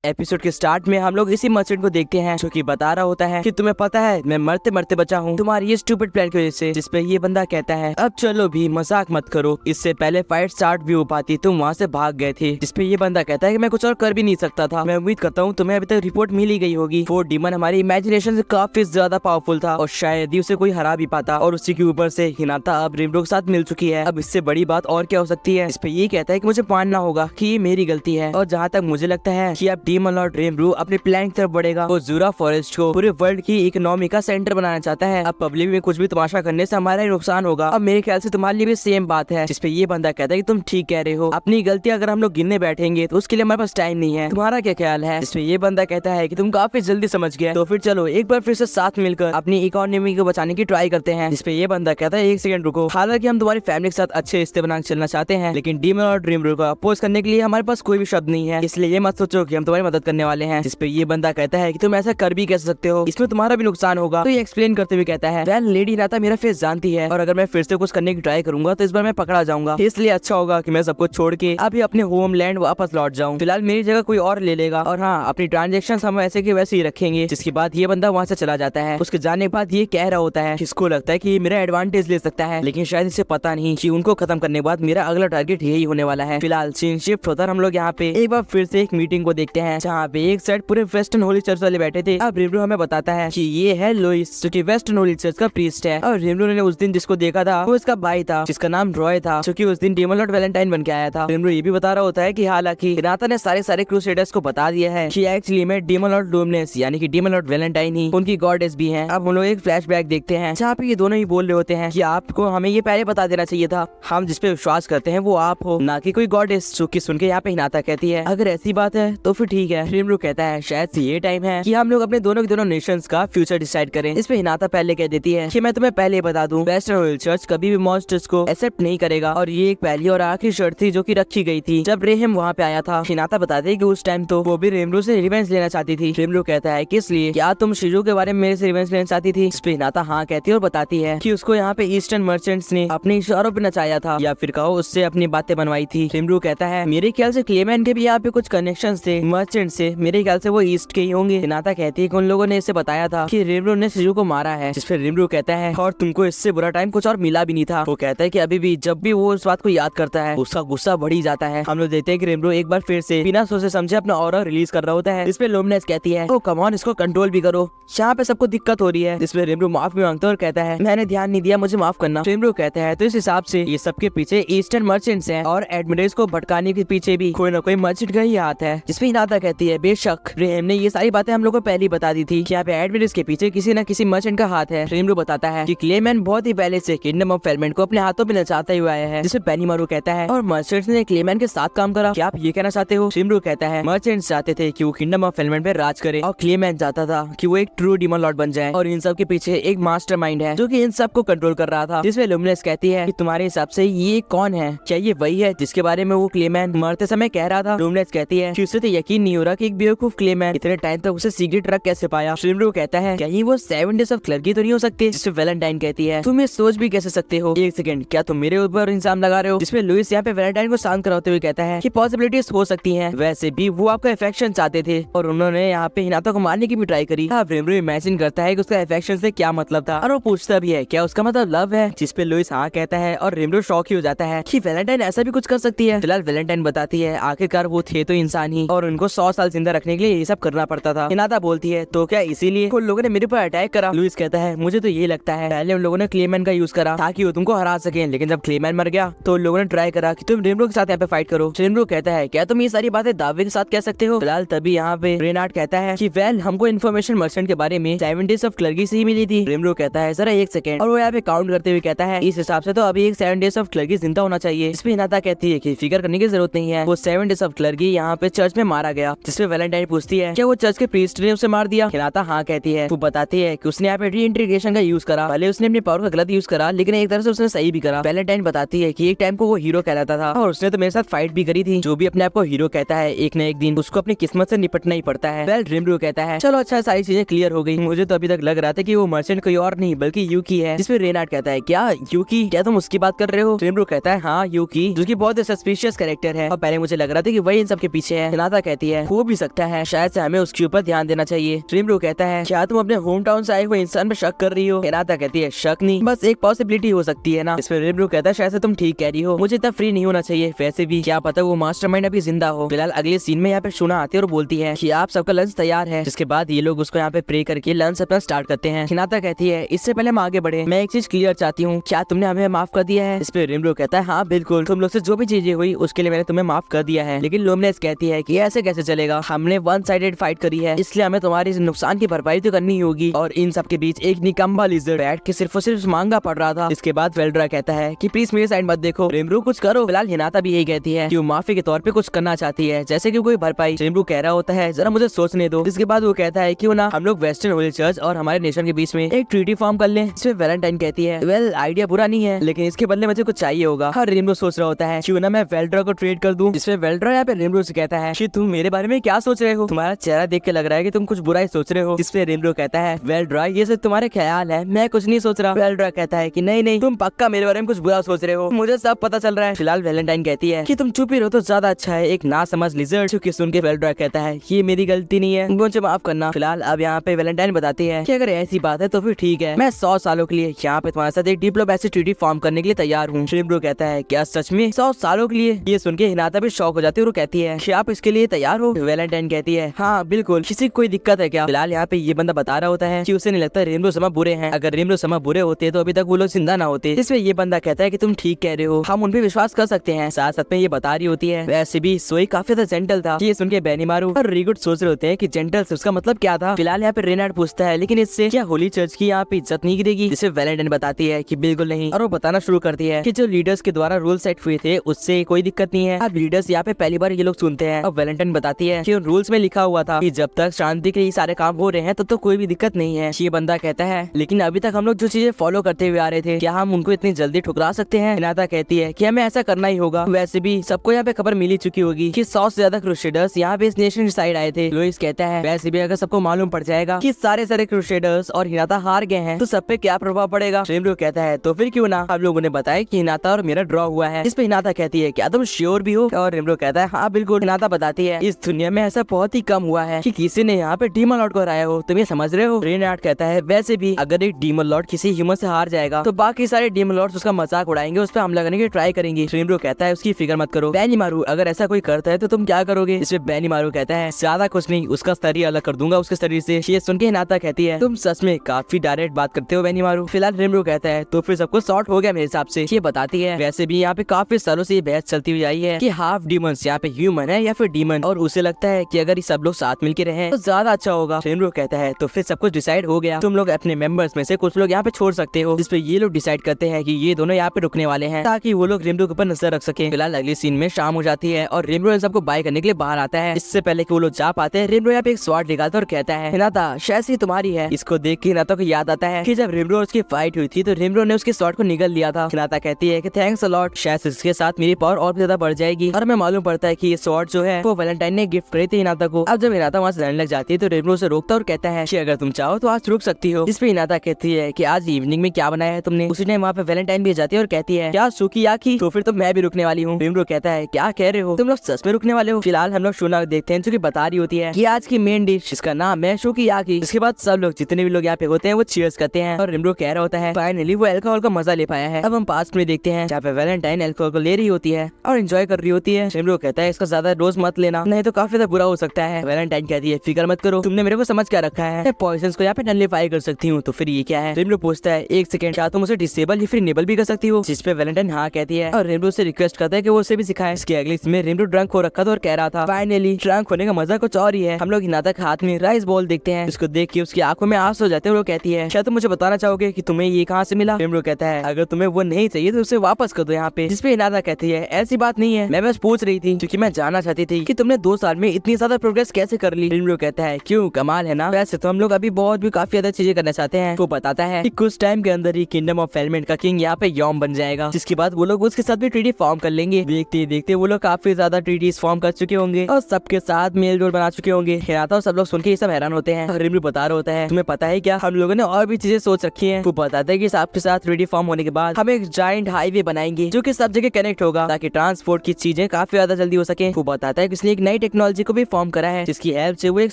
Episode के start में हम लोग इसी मर्चेंट को देखते हैं जो कि बता रहा होता है कि तुम्हें पता है मैं मरते मरते बचा हूँ तुम्हारी ये स्टूपिड प्लान की वजह से। जिसपे ये बंदा कहता है अब चलो भी मजाक मत करो, इससे पहले फाइट स्टार्ट भी हो पाती, तुम वहाँ से भाग गए थे। जिसपे ये बंदा कहता है कि मैं कुछ और कर भी नहीं सकता था। मैं उम्मीद करता हूँ तुम्हें अभी तक रिपोर्ट मिल ही गई होगी। वो डीमन हमारी इमेजिनेशन से काफी ज्यादा पावरफुल था और शायद ही उसे कोई हरा भी पाता। और उसी के ऊपर से हिनाता अब रिमरो के साथ मिल चुकी है। अब इससे बड़ी बात और क्या हो सकती है। इस पे ये कहता है कि मुझे मानना होगा कि ये मेरी गलती है और जहाँ तक मुझे लगता है कि अब डीमन लॉर्ड रिमरो अपने प्लान की तरफ बढ़ेगा। वो जूरा फॉरेस्ट को पूरे वर्ल्ड की इकोनॉमी का सेंटर बनाना चाहता है। अब पब्लिक में कुछ भी तमाशा करने से हमारा ही नुकसान होगा। अब मेरे ख्याल से तुम्हारे लिए भी सेम बात है। जिसपे ये बंदा कहता है कि तुम ठीक कह रहे हो, अपनी गलती अगर हम लोग गिनने बैठेंगे तो उसके लिए हमारे पास टाइम नहीं है। तुम्हारा क्या ख्याल है। जिसपे ये बंदा कहता है कि तुम काफी जल्दी समझ गए, तो फिर चलो एक बार फिर से साथ मिलकर अपनी इकोनॉमी को बचाने की ट्राई करते हैं। जिसपे ये बंदा कहता है एक सेकंड रुको, हालांकि हम तुम्हारी फैमिली के साथ अच्छे रिश्ते बना चलना चाहते हैं, लेकिन डीमन और रिमरो को अपोज करने के लिए हमारे पास कोई भी शब्द नहीं है, इसलिए ये मत सोचो कि हम तुम्हारी मदद करने वाले हैं। जिसपे ये बंदा कहता है कि तुम ऐसा कर भी कैसे सकते हो, इसमें तुम्हारा भी नुकसान होगा। तो ये एक्सप्लेन करते हुए कहता है वेल लेडी हिनाता मेरा फेस जानती है और अगर मैं फिर से कुछ करने की ट्राई करूंगा तो इस बार मैं पकड़ा जाऊंगा, इसलिए अच्छा होगा कि मैं सब कुछ छोड़ के अभी अपने होमलैंड वापस लौट जाऊं। फिलहाल मेरी जगह कोई और ले लेगा और हाँ अपनी ट्रांजेक्शन हम ऐसे के वैसे ही रखेंगे। जिसके बाद ये बंदा वहाँ से चला जाता है। उसके जाने के बाद ये कह रहा होता है इसको लगता है कि ये मेरा एडवांटेज ले सकता है, लेकिन शायद इसे पता नहीं कि उनको खत्म करने के बाद मेरा अगला टारगेट यही होने वाला है। फिलहाल सीन शिफ्ट होता है, हम लोग यहाँ पे एक बार फिर से एक मीटिंग को देखते हैं जहाँ पे एक साइड पूरे वेस्टर्न होली चर्च वाले बैठे थे। अब रिमरो हमें बताता है कि ये है लुइस जो कि वेस्टर्न होली चर्च का प्रीस्ट है और रिमरो ने उस दिन जिसको देखा था वो इसका भाई था जिसका नाम रॉय था, जो कि उस दिन डीमन लॉर्ड वैलेंटाइन बन के आया था। रिमरो ये भी बता रहा होता है कि हालांकि हिनाता ने सारे क्रूसेडर्स को बता दिया है कि एक्चुअली में डीमन लॉर्ड लूमिनस यानी कि डीमन लॉर्ड वैलेंटाइन ही उनकी गॉडेस भी हैं। अब हम लोग एक फ्लैशबैक देखते हैं जहाँ पे ये दोनों ही बोल रहे होते हैं कि आपको हमें ये पहले बता देना चाहिए था, हम जिस पे विश्वास करते हैं वो आप हो, ना कि कोई गॉडेस। जो कि सुन के यहाँ पे हिनाता कहती है अगर ऐसी बात है तो फिर ठीक है। रिमरो कहता है शायद से ये टाइम है कि हम लोग अपने दोनों के दोनों नेशंस का फ्यूचर डिसाइड करें। इस पे हिनाता पहले कह देती है कि मैं तुम्हें पहले बता दूं वेस्टर्न होली चर्च कभी भी मॉन्स्टर्स को एक्सेप्ट नहीं करेगा और ये एक पहली और आखिरी शर्त थी जो कि रखी गई थी जब रेहम वहाँ पे आया था। हिनाता बताते हैं कि उस टाइम तो वो भी रिमरो से रिवेंज लेना चाहती थी। रिमरो कहता है किस लिए, क्या तुम शिजू के बारे में मेरे से रिवेंज लेना चाहती थी। इस पे हिनाता हाँ कहती है और बताती है कि उसको यहाँ पे ईस्टर्न मर्चेंट्स ने अपने इशारों पे नचाया था या फिर कहो उससे अपनी बातें बनवाई थी। रिमरो कहता है मेरे ख्याल से क्लेमैन के भी यहाँ पे कुछ कनेक्शन थे मर्चेंट से, मेरे ख्याल से वो ईस्ट के ही होंगे। हिनाता कहती है कि उन लोगों ने इसे बताया था कि रिमरो ने शिजू को मारा है। जिस पे रिमरो कहता है और तुमको इससे बुरा टाइम कुछ और मिला भी नहीं था। वो कहता है कि अभी भी जब भी वो उस बात को याद करता है उसका गुस्सा बढ़ ही जाता है। हम लोग देखते हैं कि रिमरो एक बार फिर से बिना सोचे समझे अपना ऑरा रिलीज कर रहा होता है। जिसपे लुमिनस कहती है ओ कम ऑन इसको कंट्रोल भी करो, यहाँ पे सबको दिक्कत हो रही है। जिसपे रिमरो माफी मांगता है और कहता है मैंने ध्यान नहीं दिया, मुझे माफ करना। रिमरो कहता है तो इस हिसाब से ये सबके पीछे ईस्टर्न मर्चेंट्स हैं और एडमिरल्स को भटकाने के पीछे भी कोई ना कोई मर्चेंट का ही हाथ है। जिसपे हिनाता कहती है बेशक रेहम ने ये सारी बातें हम लोग को पहले ही बता दी थी कि यहाँ पे एडमिरल्स के पीछे किसी न किसी मर्चेंट का हाथ है। रिमरो बताता है कि क्लेमैन बहुत ही पहले से किंगडम ऑफ फेलमेंट को अपने हाथों में नचाते हुए आया है। जिसपे बेनीमारू कहता है और मर्चेंट्स ने क्लेमैन के साथ काम करा, क्या आप ये कहना चाहते हो। रिमरो कहता है मर्चेंट्स चाहते थे कि वो किंगडम ऑफ फेलमेंट पे राज करे और क्लेमैन चाहता था कि वो एक ट्रू डीमन लॉर्ड बन जाए और इन सब के पीछे एक मास्टरमाइंड है जो कि इन सब को कंट्रोल कर रहा था। जिसमें लुमिनस कहती है कि तुम्हारे हिसाब से ये कौन है, क्या ये वही है जिसके बारे में वो क्लेमैन मरते समय कह रहा था। लुमिनस कहती है कि उसे तो यकीन नहीं हो रहा कि एक बेवकूफ क्लेमैन इतने टाइम तक उसे सीक्रेट रख कैसे पाया। रिमरो कहता है कहीं वो 7 डेज ऑफ क्लर्की तो नहीं हो सकते। जिसपे वैलेंटाइन कहती है तुम ये सोच भी कैसे सकते हो, एक सेकंड क्या तुम मेरे ऊपर इंसान लगा रहे हो। जिसपे लुइस यहाँ पे वैलेंटाइन को शांत कराते हुए कहता है कि पॉसिबिलिटीज हो सकती हैं, वैसे भी वो आपका अफेक्शन चाहते थे और उन्होंने यहाँ पे हिनाता को मारने की भी ट्राई करी। अब रिमरो इमेजिन करता है कि उसका अफेक्शन से क्या मतलब था और वो पूछता भी है क्या उसका मतलब लव है। जिसपे लुइस हाँ कहता है और रिमरो शॉक ही हो जाता है कि वैलेंटाइन ऐसा भी कुछ कर सकती है। फिलहाल वैलेंटाइन बताती है आखिरकार वो थे तो इंसान ही और उनको 100 साल जिंदा रखने के लिए ये सब करना पड़ता था। हिनाता बोलती है तो क्या इसीलिए उन लोगों ने मेरे पर अटैक करा। लुइस कहता है मुझे तो ये लगता है पहले उन लोगों ने क्लेमैन का यूज करा ताकि वो तुमको हरा सके, लेकिन जब क्लेमैन मर गया तो उन लोगों ने ट्राई करा कि तुम रिमरो के साथ यहाँ पे फाइट करो। रिमरो कहता है क्या तुम ये सारी बातें दावे के साथ कह सकते हो। फिलहाल तभी यहाँ पे रेनार्ड कहता है कि वेल हमको इन्फॉर्मेशन मर्चेंट के बारे में 7 डेज ऑफ क्लर्की से ही मिली थी। रिमरो कहता है जरा एक सेकंड और वो यहाँ पे काउंट करते हुए कहता है इस हिसाब से तो अभी एक 7 डेज ऑफ क्लर्की जिंदा होना चाहिए। इसमें हिनाता कहती है कि फिकर करने की जरूरत नहीं है, वो 7 डेज ऑफ क्लर्की यहाँ पे चर्च में मारा गया। जिसपे वैलेंटाइन पूछती है क्या वो चर्च के प्रीस्ट ने उसे मार दिया। हिनाता हाँ कहती है। वो बताती है कि उसने यहाँ पे रीइंटीग्रेशन का यूज करा, भले उसने अपनी पावर का गलत यूज करा लेकिन एक तरह से उसने सही भी करा। वैलेंटाइन बताती है कि एक टाइम को वो हीरो कहलाता था और उसने तो मेरे साथ फाइट भी करी थी। जो भी अपने आप को हीरो कहता है एक न एक दिन उसको अपनी किस्मत से निपटना ही पड़ता है। वेल रिमरो कहता है चलो अच्छा सारी चीजें क्लियर हो गई, मुझे तो अभी तक लग रहा था कि वो मर्चेंट कोई और नहीं बल्कि यूकी है। जिसमें रेनार्ड कहता है क्या यूकी, क्या तुम उसकी बात कर रहे हो। रिमरो कहता है हाँ यूकी, जो कि बहुत सस्पिशियस कैरेक्टर है और पहले मुझे लग रहा था कि वही इन सब के पीछे है। हिनाता कहती कहती है हो भी सकता है, शायद से हमें उसके ऊपर ध्यान देना चाहिए। रिमरू कहता है क्या तुम अपने होम टाउन से आए हुए इंसान पे शक कर रही हो? हिनाता कहती है शक नहीं, बस एक पॉसिबिलिटी हो सकती है ना। इसमें रिमरू कहता है शायद से तुम ठीक कह रही हो, मुझे इतना फ्री नहीं होना चाहिए, वैसे भी क्या पता वो मास्टरमाइंड अभी जिंदा हो। फिलहाल अगले सीन में यहाँ पे शुना आती है और बोलती है कि आप सबका लंच तैयार है, जिसके बाद ये लोग उसको यहाँ पे प्रे करके लंच अपना स्टार्ट करते हैं। हिनाता कहती है इससे पहले हम आगे बढ़े, मैं एक चीज क्लियर चाहती हूँ, क्या तुमने हमें माफ कर दिया है? इस पे रिमरू कहता है हाँ बिल्कुल, तुम लोग से जो भी चीजें हुई उसके लिए मैंने तुम्हें माफ कर दिया है। लेकिन लुमिनस कहती है कि ऐसे कैसे चलेगा, हमने वन साइडेड फाइट करी है, इसलिए हमें तुम्हारी इस नुकसान की भरपाई तो करनी होगी। और इन सब के बीच एक निकम्बा लिजर्ड बैठ के सिर्फ और सिर्फ मांगा पड़ रहा था। इसके बाद वेल्ड्रा कहता है कि प्लीज मेरी साइड मत देखो, रिमरू कुछ करो। फिलहाल हिनाता भी यही कहती है कि वो माफी के तौर पे कुछ करना चाहती है, जैसे कि कोई भरपाई। रिमरू कह रहा होता है जरा मुझे सोचने दो। इसके बाद वो कहता है क्यों ना हम लोग वेस्टर्न होली चर्च और हमारे नेशन के बीच में एक ट्रीटी फॉर्म कर लें। इसमें वैलेंटाइन कहती है वेल आइडिया बुरा नहीं है, लेकिन इसके बदले मुझे कुछ चाहिए होगा। हर रिमरू सोच रहा होता है क्यों ना मैं वेल्ड्रा को ट्रेड कर दूं। इसमें वेल्ड्रा यहाँ पे रिमरू से कहता है कि तुम मेरे बारे में क्या सोच रहे हो, तुम्हारा चेहरा देख के लग रहा है कि तुम कुछ बुरा ही सोच रहे हो। इसमें रिमरू कहता है वेल्ड्रा ये सिर्फ तुम्हारे ख्याल है, मैं कुछ नहीं सोच रहा। वेल्ड्रा कहता है कि नहीं नहीं तुम पक्का मेरे बारे में कुछ बुरा सोच रहे हो, मुझे सब पता चल रहा है। फिलहाल वैलेंटाइन कहती है कि तुम चुप ही रहो तो ज्यादा अच्छा है, एक ना समझ लिजर्ड। चुकी सुन के वेल्ड्रा कहता है ये मेरी गलती नहीं है, मुझे माफ करना। फिलहाल अब यहाँ पे वैलेंटाइन बताती है कि अगर ऐसी बात है तो फिर ठीक है, मैं 100 सालों के लिए यहाँ पे तुम्हारे साथ एक डिप्लोमेसी ट्रीटी फॉर्म करने के लिए तैयार हूँ। रिमरू कहता है क्या सच में 100 सालों के लिए? ये सुन के हिनाता भी शौक हो जाती है और कहती है कि आप इसके लिए तैयार हो? वैलेंटाइन कहती है हाँ बिल्कुल, किसी कोई दिक्कत है क्या? फिलहाल यहाँ पे ये बंदा बता रहा होता है कि उसे नहीं लगता रिमरू समा बुरे हैं, अगर रिमरू समा बुरे होते तो अभी तक वो लोग जिंदा ना होते। इसमें ये बंदा कहता है कि तुम ठीक कह रहे हो, हम उन पे विश्वास कर सकते हैं। साथ साथ में ये बता रही होती है वैसे भी सोई काफी ज्यादा जेंटल था। ये सुन के बेनीमारू और रीगुड सोच रहे होते हैं कि जेंटल उसका मतलब क्या था। फिलहाल यहाँ पे रेनार्ड पूछता है लेकिन इससे क्या होली चर्च की यहाँ पे इज्जत नहीं गिरेगी? जिसे वैलेंटाइन बताती है कि बिल्कुल नहीं, और वो बताना शुरू करती है कि जो लीडर्स के द्वारा रूल सेट हुए थे उससे कोई दिक्कत नहीं है। अब लीडर्स यहाँ पे पहली बार ये लोग सुनते हैं। अब वैलेंटाइन बताती है कि उन रूल्स में लिखा हुआ था कि जब तक शांति के लिए सारे काम हो रहे हैं तब तो कोई भी दिक्कत नहीं है। ये बंदा कहता है लेकिन अभी तक हम लोग जो चीजें फॉलो करते हुए आ रहे थे क्या हम उनको इतनी जल्दी ठुकरा सकते हैं? हिनाता कहती है कि हमें ऐसा करना ही होगा, वैसे भी सबको यहाँ पे खबर मिली चुकी होगी कि 100 से ज्यादा क्रूसेडर्स यहाँ पे इस नेशन साइड आए थे। लुइस कहता है वैसे भी अगर सबको मालूम पड़ जाएगा कि सारे क्रूसेडर्स और हिनाता हार गए हैं तो सब पे क्या प्रभाव पड़ेगा? रिमरू कहता है तो फिर क्यों ना हम लोगों ने बताया कि हिनाता और मेरा ड्रॉ हुआ है। इस पे हिनाता कहती है क्या तुम श्योर भी हो? और रिमरू कहता है हाँ बिल्कुल। हिनाता बताती है इस दुनिया में ऐसा बहुत ही कम हुआ है कि किसी ने यहाँ पे डीमन लॉर्ड को हराया हो, तुम ये समझ रहे हो? रेनार्ड कहता है वैसे भी अगर एक डीमन लॉर्ड किसी ह्यूमन से हार जाएगा तो बाकी सारे डीमन लॉर्ड्स उसका मजाक उड़ाएंगे, उस पर हमला करने की ट्राई करेंगे। रिमरू कहता है उसकी फिक्र मत करो बेनीमारू, अगर ऐसा कोई करता है तो तुम क्या करोगे? इसमें बेनीमारू कहता है ज्यादा कुछ नहीं, उसका शरीर अलग कर दूंगा उसके शरीर से। ये सुन के हिनाता कहती है तुम सच में काफी डायरेक्ट बात करते हो बेनीमारू। फिलहाल रिमरू कहता है तो फिर सबको सॉर्ट हो गया मेरे हिसाब से। ये बताती है वैसे भी यहाँ पे काफी सालों से ये बहस चलती हुई आई है कि हाफ डीमंस यहाँ पे ह्यूमन है या फिर डीमन, और उसे लगता है कि अगर ये सब लोग साथ मिलके रहे तो ज्यादा अच्छा होगा। रिमरू कहता है तो फिर सब कुछ डिसाइड हो गया, तुम लोग अपने मेंबर्स में से कुछ लोग यहाँ पे छोड़ सकते हो। जिसपे ये लोग डिसाइड करते हैं कि ये दोनों यहाँ पे रुकने वाले हैं ताकि वो लोग रिमरू के ऊपर नजर रख सके। फिलहाल अगली सीन में शाम हो जाती है और रिमरू इन सबको बाय करने के लिए बाहर आता है। इससे पहले कि वो लोग जा पाते हैं रिमरू यहाँ पे एक स्वॉर्ड निकालता है और कहता है हिनाता शायद ये तुम्हारी है। इसको देख के हिनाता को याद आता है कि जब रिमरू और उसकी फाइट हुई थी तो रिमरू ने उसके स्वॉर्ड को निगल लिया था। हिनाता कहती है कि थैंक्स अ लॉट, शायद इसके साथ मेरी पावर और भी ज्यादा बढ़ जाएगी। और हमें मालूम पड़ता है कि ये स्वॉर्ड जो है वो वैलेंटाइन ने गिफ्ट करी थी हिनाता को। अब जब हिनाता वहाँ से लड़ने लग जाती है तो रिमरू से रोकता और कहता है कि अगर तुम चाहो तो आज रुक सकती हो। इस पे हिनाता कहती है कि आज इवनिंग में क्या बनाया है तुमने? उसी ने वहाँ पे वैलेंटाइन भी जाती है और कहती है क्या सुकियाकी? तो फिर तो मैं भी रुकने वाली हूँ। रिमरू कहता है क्या कह रहे हो, तुम लोग सच में रुकने वाले हो? फिलहाल हम लोग शुना देखते हैं जो कि बता रही होती है कि आज की मेन डिश जिसका नाम है सुकियाकी। इसके बाद सब लोग जितने भी लोग यहाँ पे होते हैं वो चीयर्स करते हैं और रिमरू कह रहा होता है फाइनली वो अल्कोहल का मजा ले पाया है। अब हम पास्ट में देखते हैं जहाँ पे वैलेंटाइन अल्कोहल को ले रही होती है और एंजॉय कर रही होती है। रिमरू कहता है इसका ज्यादा रोज मत लेना, नहीं तो काफी ज्यादा बुरा हो सकता है। वैलेंटाइन कहती है फिक्र मत करो, तुमने मेरे को समझ क्या रखा है, पॉइजन को यहाँ पे नलिफाई कर सकती हूँ। तो फिर ये क्या है? रिमरू पूछता है एक सेकंड, क्या तुम उसे डिसेबल या फिर इनेबल भी कर सकती हो? जिस पे वैलेंटाइन हाँ कहती है और रिमरू से रिक्वेस्ट करता है कि वो उसे भी सिखाए। इसके अगले इसमें रिमरू ड्रंक हो रखा था और कह रहा था फाइनली ड्रंक होने का मजा कुछ और ही है। हम लोग हिनाता के हाथ में राइस बॉल देखते हैं, उसको देख के उसकी आंखों में आंसू हो जाते हैं। वो कहती है क्या तुम मुझे बताना चाहोगे कि तुम्हें ये कहाँ से मिला? रिमरू कहता है अगर तुम्हें वो नहीं चाहिए तो उसे वापस कर दो यहाँ पे। जिसपे हिनाता कहती है ऐसी बात नहीं है, मैं बस पूछ रही थी क्योंकि मैं जानना चाहती थी कि तुमने 2 साल में इतनी ज्यादा प्रोग्रेस कैसे कर ली। रिमरू कहता है क्यों, कमाल है ना? वैसे तो हम लोग अभी बहुत भी काफी ज्यादा चीजें करना चाहते हैं। वो बताता है कि कुछ टाइम के अंदर ही किंगडम ऑफ एलिमेंट का किंग यहाँ पे यॉम बन जाएगा, जिसके बाद वो लोग उसके साथ भी ट्रीटी फॉर्म कर लेंगे। देखते देखते वो लोग काफी ज्यादा ट्रीटीज फॉर्म कर चुके होंगे और सबके साथ मेल जोल बना चुके होंगे। हिनाता और सब लोग सुन के ये सब हैरान होते हैं। रिमरू बता रहा होता है तुम्हें पता है क्या, हम लोगों ने और भी चीजें सोच रखी है। वो बताता है कि आपके साथ ट्रीटी फॉर्म होने के बाद हम एक जाइंट हाईवे बनाएंगे जो कि सब जगह कनेक्ट होगा ताकि ट्रांसपोर्ट की चीजें काफी ज्यादा जल्दी हो सके। वो बताता है कि उसने एक नई नई टेक्नोलॉजी को भी फॉर्म करा है, जिसकी हेल्प से वो एक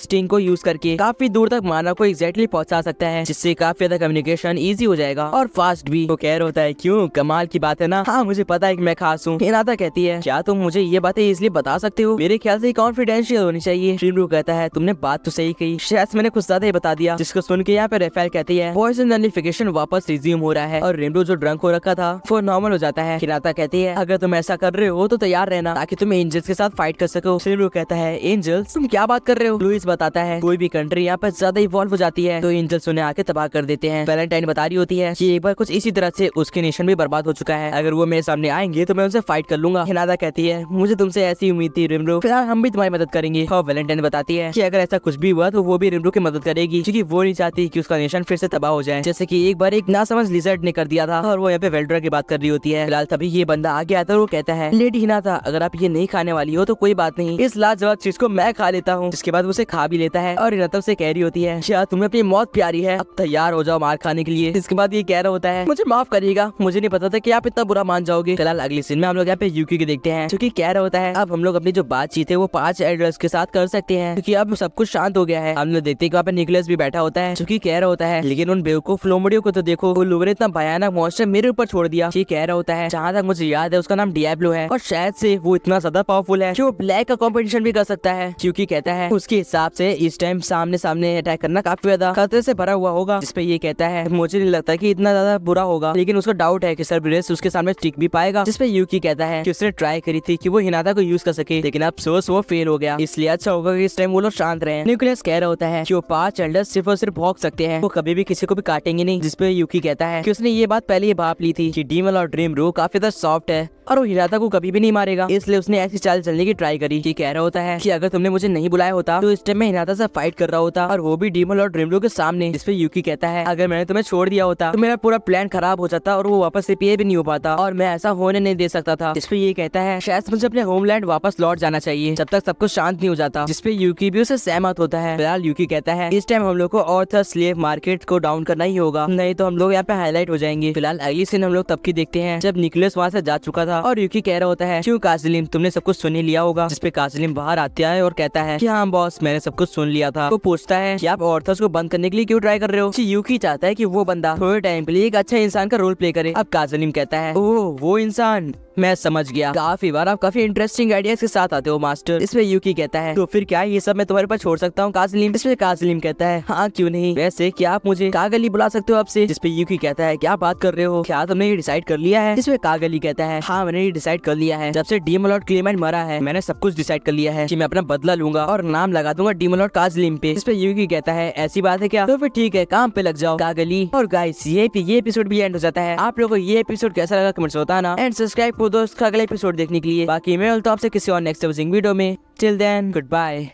स्टिंग को यूज करके काफी दूर तक मानव को एग्जैक्टली पहुंचा सकता है, जिससे काफी ज्यादा कम्युनिकेशन इजी हो जाएगा और फास्ट भी। वो कह रहा होता है क्यों, कमाल की बात है ना। हाँ मुझे पता है कि मैं खास हूँ। हिनाता कहती है क्या तुम मुझे ये बातें इजिली बता सकते हो, मेरे ख्याल से कॉन्फिडेंशियल होनी चाहिए। रिमरू कहता है तुमने बात तो सही कही, शायद मैंने कुछ ज्यादा ही बता दिया। जिसको सुन के यहाँ पे रेफेल कहती है पॉइजन नलिफिकेशन वापस रिज्यूम हो रहा है और रिमरू जो ड्रंक हो रखा था वो नॉर्मल हो जाता है। हिनाता कहती है अगर तुम ऐसा कर रहे हो तो तैयार रहना ताकि तुम एंजल्स के साथ फाइट कर सको। रिमरू कहता है एंजल्स, तुम क्या बात कर रहे हो। लुइस बताता है कोई भी कंट्री यहाँ पर ज्यादा इवॉल्व हो जाती है तो एंजल्स उन्हें आके तबाह कर देते हैं। वैलेंटाइन बता रही होती है कि एक बार कुछ इसी तरह से उसके नेशन भी बर्बाद हो चुका है, अगर वो मेरे सामने आएंगे तो मैं उनसे फाइट कर लूंगा। हिनाता कहती है मुझे तुमसे ऐसी उम्मीद थी रिमरू, फिलहाल हम भी तुम्हारी मदद करेंगे। और वैलेंटाइन बताती है कि अगर ऐसा कुछ भी हुआ तो वो भी रिमरू की मदद करेगी, क्योंकि वो नहीं चाहती कि उसका नेशन फिर से तबाह हो जाए, जैसे कि एक बार एक नासमझ लिजर्ड ने कर दिया था। और वो यहाँ पे वेल्ड्रा की बात कर रही होती है। फिलहाल तभी ये बंदा आगे आता है और वो कहता है लेडी हिनाता, अगर आप ये नहीं खाने वाली हो तो कोई बात नहीं, इस लाजवाब चीज को मैं खा लेता हूँ। जिसके बाद वो उसे खा भी लेता है और हिनाता से कह रही होती है क्या तुम्हें अपनी मौत प्यारी है, अब तैयार हो जाओ मार खाने के लिए। इसके बाद ये कह रहा होता है मुझे माफ करिएगा, मुझे नहीं पता था कि आप इतना बुरा मान जाओगे। फिलहाल अगली सीन में हम लोग यहाँ पे यूकी को देखते हैं, जो कि कह रहा होता है अब हम लोग अपनी जो बातचीत है वो 5 एल्डर्स के साथ कर सकते हैं, क्योंकि अब सब कुछ शांत हो गया है। हम लोग देखते हैं कि वहाँ पे निकोलस भी बैठा होता है, जो कि कह रहा होता है लेकिन उन बेवकूफ लोमड़ियों को तो देखो, वो लोगों ने इतना भयानक मॉन्स्टर मेरे ऊपर छोड़ दिया। ये कह रहा होता है जहाँ तक मुझे याद है उसका नाम डियाब्लो है और शायद से वो इतना ज्यादा पावरफुल है कि वो ब्लैक का कॉम्पिटिशन भी कर सकता है। क्योंकि कहता है उसके हिसाब से इस टाइम सामने सामने अटैक करना काफी ज्यादा खतरे से भरा हुआ होगा। जिसपे ये कहता है मुझे नहीं लगता कि इतना ज्यादा बुरा होगा, लेकिन उसका डाउट है कि सर्ब्रेस उसके सामने टिक भी पाएगा। जिसपे यूकी कहता है कि उसने ट्राई करी थी कि वो हिनाता को यूज कर सके, लेकिन अब सोच वो फेल हो गया, इसलिए अच्छा होगा कि इस टाइम वो लोग शांत रहे। निकोलस कह रहा होता है कि वो 5 एल्डर्स सिर्फ और सिर्फ भौंक सकते हैं, वो कभी भी किसी को भी काटेंगे नहीं। जिसपे यूकी कहता है कि उसने ये बात पहले ही भाप ली थी कि डीमन और ड्रीम रो काफी ज्यादा सॉफ्ट है और वो हिनाता को कभी भी नहीं मारेगा, इसलिए उसने ऐसी चाल चलने की ट्राई करी। कि कह रहा होता है कि अगर तुमने मुझे नहीं बुलाया होता तो इस टाइम मैं हिनाता से फाइट कर रहा होता और वो भी डीमन और ड्रीम रो के सामने। जिसपे यूकी कहता है अगर मैंने तुम्हें छोड़ दिया होता तो मेरा पूरा प्लान खराब हो जाता और वो वापस रिपेयर भी नहीं हो पाता और मैं ऐसा होने नहीं दे सकता था। जिसपे ये कहता है शायद मुझे अपने होमलैंड वापस लौट जाना चाहिए जब तक सब कुछ शांत नहीं हो जाता। जिसपे यूकी भी उसे सहमत होता है। फिलहाल यूकी कहता है इस टाइम हम लोग को ऑर्थर स्लेव मार्केट को डाउन करना ही होगा, नहीं तो हम लोग यहाँ पे हाईलाइट हो जाएंगे। फिलहाल अगली सीन हम लोग तब की देखते हैं जब निकोलस वहाँ से जा चुका था और यूकी कह रहा होता है क्यों काजलिम, तुमने सब कुछ सुन ही लिया होगा। जिसपे काजलिम बाहर आता है और कहता है कि हाँ बॉस मैंने सब कुछ सुन लिया था। वो पूछता है कि आप ऑर्थर्स को बंद करने के लिए क्यों ट्राई कर रहे हो। यूकी चाहता है कि वो बंदा थोड़े टाइम के लिए एक अच्छा इंसान का रोल प्ले करे। अब काजलिम कहता है ओह वो इंसान, मैं समझ गया, काफी बार आप काफी इंटरेस्टिंग आइडियाज के साथ आते हो मास्टर। इसमें यूकी कहता है तो फिर क्या ये सब मैं तुम्हारे पास छोड़ सकता हूँ काजलिम। इसमें काजलिम कहता है हाँ क्यों नहीं, वैसे क्या आप मुझे कागली बुला सकते हो आपसे। जिसपे यूकी कहता है क्या बात कर रहे हो, क्या तुमने ये डिसाइड कर लिया है। इसमें कागली कहता है हाँ मैंने ये डिसाइड कर लिया है, जब से डीमलॉर्ड क्लेमेंट मरा है मैंने सब कुछ डिसाइड कर लिया है कि मैं अपना बदला लूंगा और नाम लगा दूंगा डीमलॉर्ड काजलिम पे। इसपे यूकी कहता है ऐसी बात है क्या, तो फिर ठीक है काम पे लग जाओ कागली। और गाइस ये एपिसोड भी एंड हो जाता है। आप लोगों को ये एपिसोड कैसा लगा कमेंट्स में बताना एंड सब्सक्राइब करो दोस्त अगले एपिसोड देखने के लिए। बाकी मैं मिलता हूं आपसे किसी और नेक्स्ट वीडियो में। Till then good bye.